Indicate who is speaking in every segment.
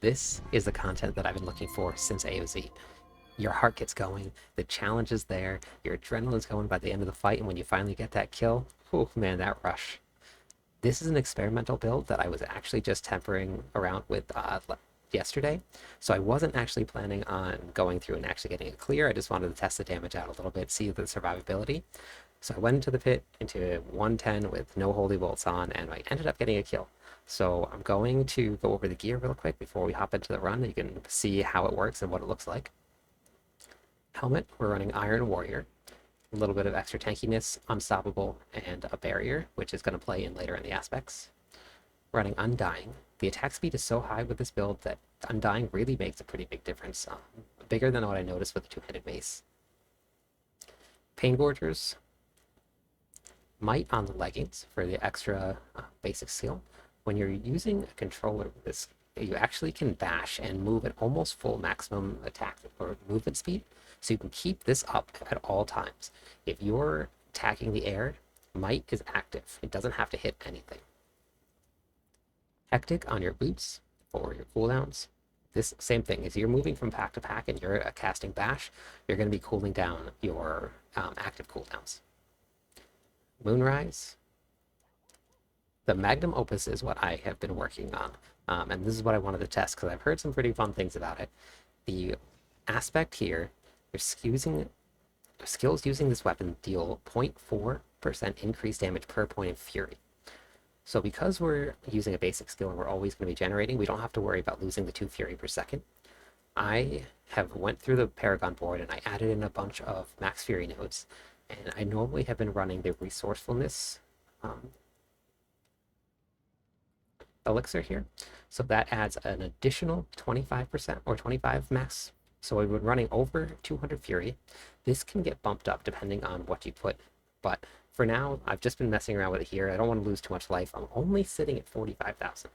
Speaker 1: This is the content that I've been looking for since AOZ. Your heart gets going, the challenge is there, your adrenaline's going by the end of the fight, and when you finally get that kill, oh man, that rush. This is an experimental build that I was actually just tempering around with yesterday, so I wasn't actually planning on going through and actually getting it clear. I just wanted to test the damage out a little bit, see the survivability. So I went into the pit into 110 with no holy bolts on, and I ended up getting a kill. So I'm going to go over the gear real quick before we hop into the run. You can see how it works and what it looks like. Helmet, we're running Iron Warrior. A little bit of extra tankiness, Unstoppable, and a barrier, which is going to play in later in the aspects. Running Undying. The attack speed is so high with this build that Undying really makes a pretty big difference. Bigger than what I noticed with the two-handed mace. Pain Gorgers. Might on the leggings for the extra basic skill. When you're using a controller with this, you actually can bash and move at almost full maximum attack or movement speed, so you can keep this up at all times. If you're attacking the air, Might is active. It doesn't have to hit anything. Hectic on your boots for your cooldowns. This same thing, as you're moving from pack to pack and you're casting bash, you're going to be cooling down your active cooldowns. Moonrise. The Magnum Opus is what I have been working on, and this is what I wanted to test because I've heard some pretty fun things about it. The aspect here, your skills using this weapon deal 0.4% increased damage per point of fury. So because we're using a basic skill and we're always going to be generating, we don't have to worry about losing the 2 fury per second. I have went through the Paragon board and I added in a bunch of max fury nodes, and I normally have been running the resourcefulness elixir here. So that adds an additional 25% or 25 max. So we would running over 200 fury. This can get bumped up depending on what you put. But for now, I've just been messing around with it here. I don't want to lose too much life. I'm only sitting at 45,000.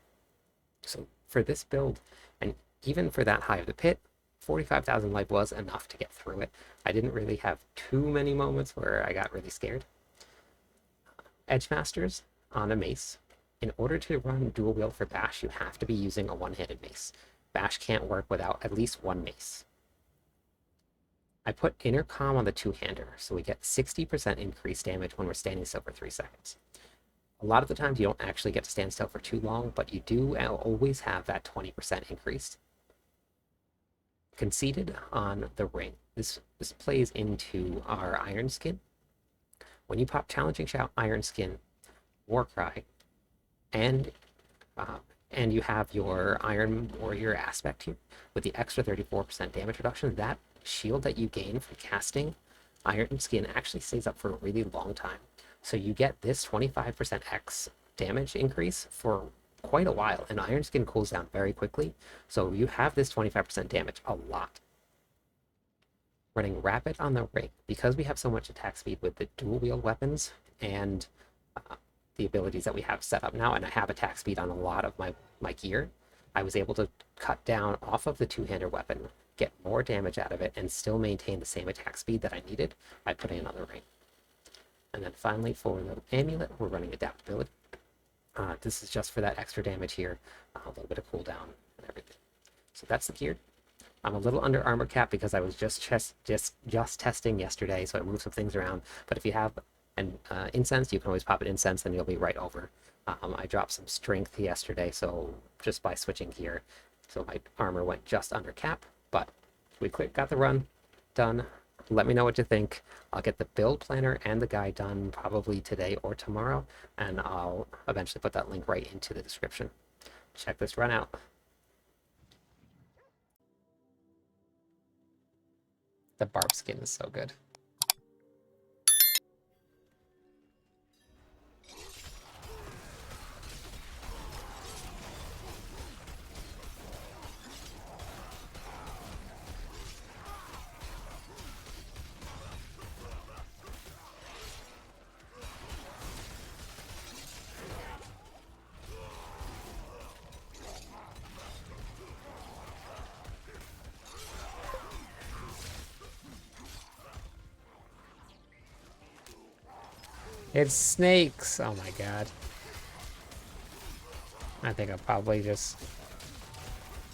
Speaker 1: So for this build, and even for that high of the pit, 45,000 life was enough to get through it. I didn't really have too many moments where I got really scared. Edge Masters on a mace. In order to run dual wield for Bash, you have to be using a one-handed mace. Bash can't work without at least one mace. I put intercom on the two-hander, so we get 60% increased damage when we're standing still for 3 seconds. A lot of the times you don't actually get to stand still for too long, but you do always have that 20% increased. Conceited on the ring. This plays into our Iron Skin. When you pop Challenging Shout, Iron Skin, Warcry, and you have your Iron Warrior aspect here with the extra 34% damage reduction, that shield that you gain from casting Iron Skin actually stays up for a really long time. So you get this 25% X damage increase for quite a while, and Iron Skin cools down very quickly, so you have this 25% damage a lot. Running Rapid on the ring, because we have so much attack speed with the dual wield weapons and the abilities that we have set up now, and I have attack speed on a lot of my gear, I was able to cut down off of the two-hander weapon, get more damage out of it, and still maintain the same attack speed that I needed by putting another ring. And then finally for the amulet, we're running adaptability. This is just for that extra damage here, a little bit of cooldown and everything. So that's the gear. I'm a little under armor cap because I was just testing yesterday, so I moved some things around. But if you have an incense, you can always pop an incense and you'll be right over. I dropped some strength yesterday, so just by switching gear, so my armor went just under cap. But we got the run done. Let me know what you think. I'll get the build planner and the guide done probably today or tomorrow, and I'll eventually put that link right into the description. Check this run out. The barb skin is so good. It's snakes! Oh my god. I think I'll probably just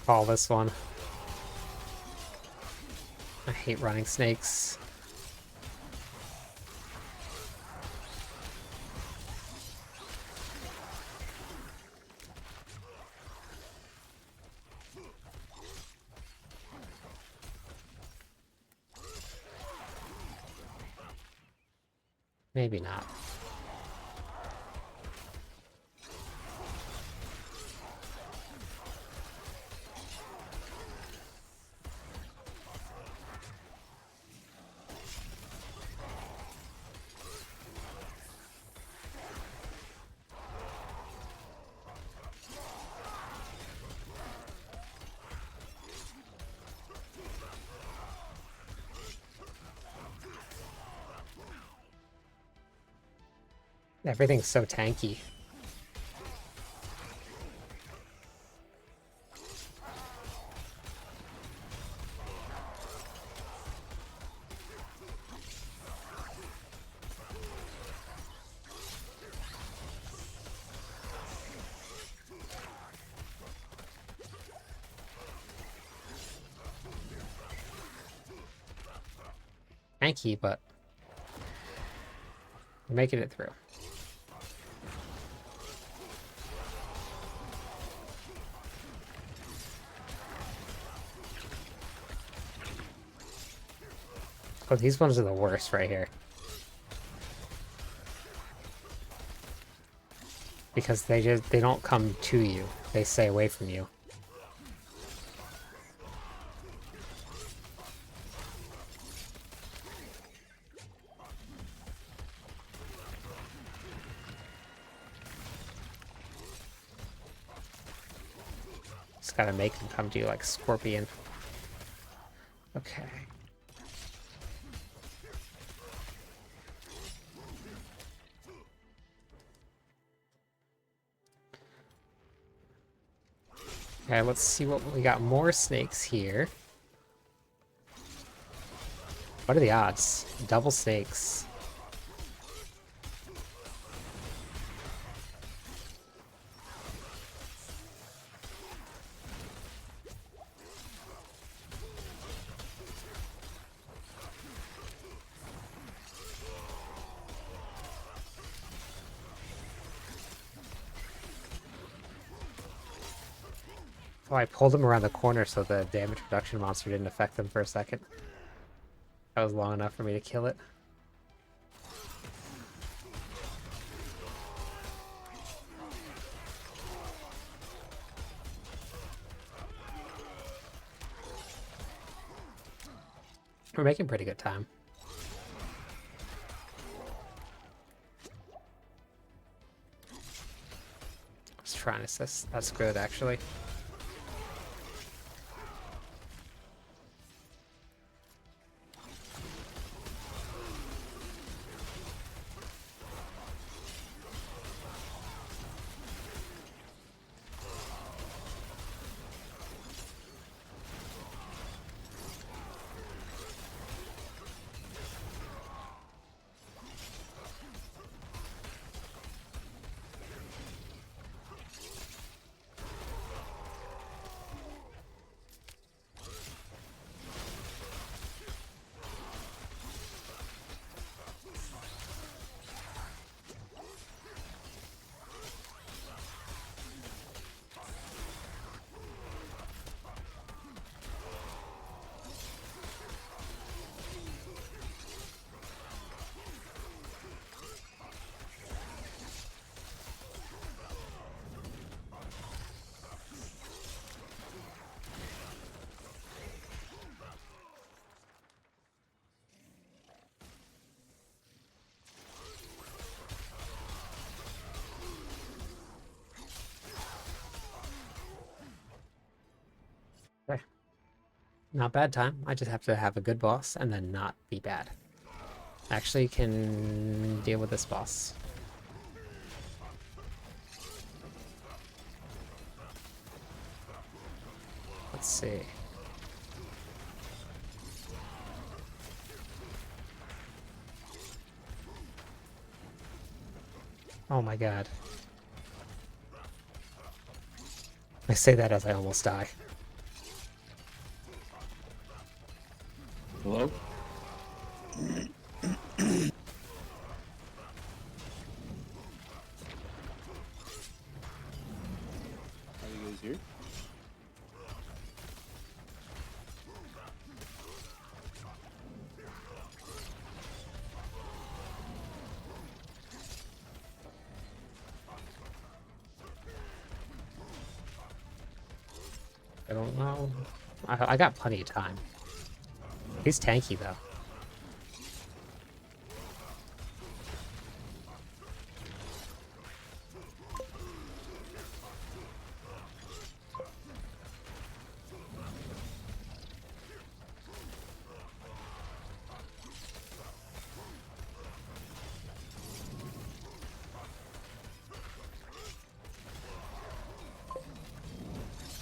Speaker 1: Call this one. I hate running snakes. Maybe not. Everything's so tanky. Tanky, but we're making it through. Oh, these ones are the worst right here. Because they don't come to you. They stay away from you. Just gotta make them come to you like Scorpion. Okay. Okay, let's see what we got. More snakes here. What are the odds? Double snakes. Oh, I pulled him around the corner so the damage reduction monster didn't affect them for a second. That was long enough for me to kill it. We're making pretty good time. Let's try and assist. That's good, actually. Okay. Not bad time. I just have to have a good boss and then not be bad. Actually can deal with this boss. Let's see. Oh my god. I say that as I almost die.
Speaker 2: Hello? Are you guys here?
Speaker 1: I don't know. I got plenty of time. He's tanky though.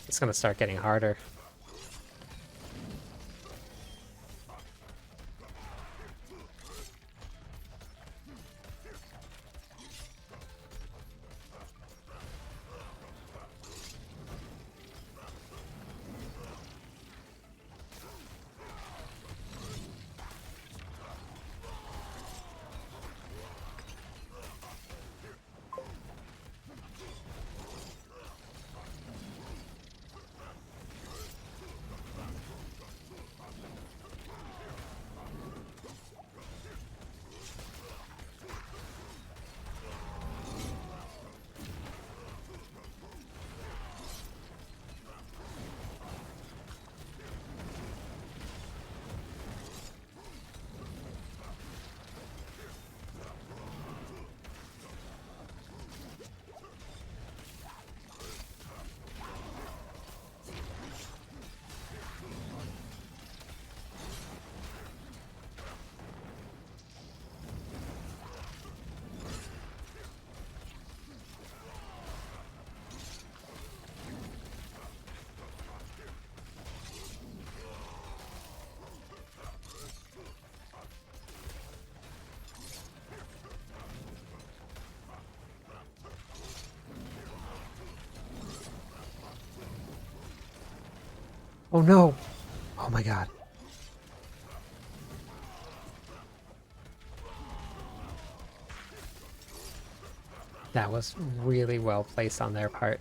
Speaker 1: It's gonna start getting harder. Oh no! Oh my god. That was really well placed on their part.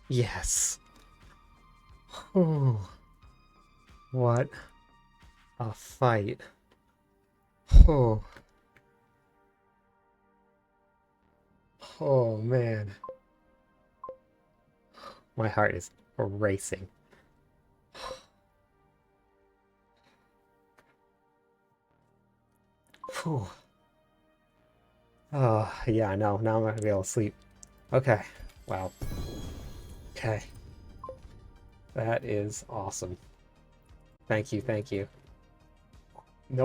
Speaker 1: Yes. Oh, what a fight. Oh, oh man. My heart is racing. Whew. Oh, yeah, no, now I'm not gonna be able to sleep. Okay. Wow. Okay. That is awesome. Thank you, thank you.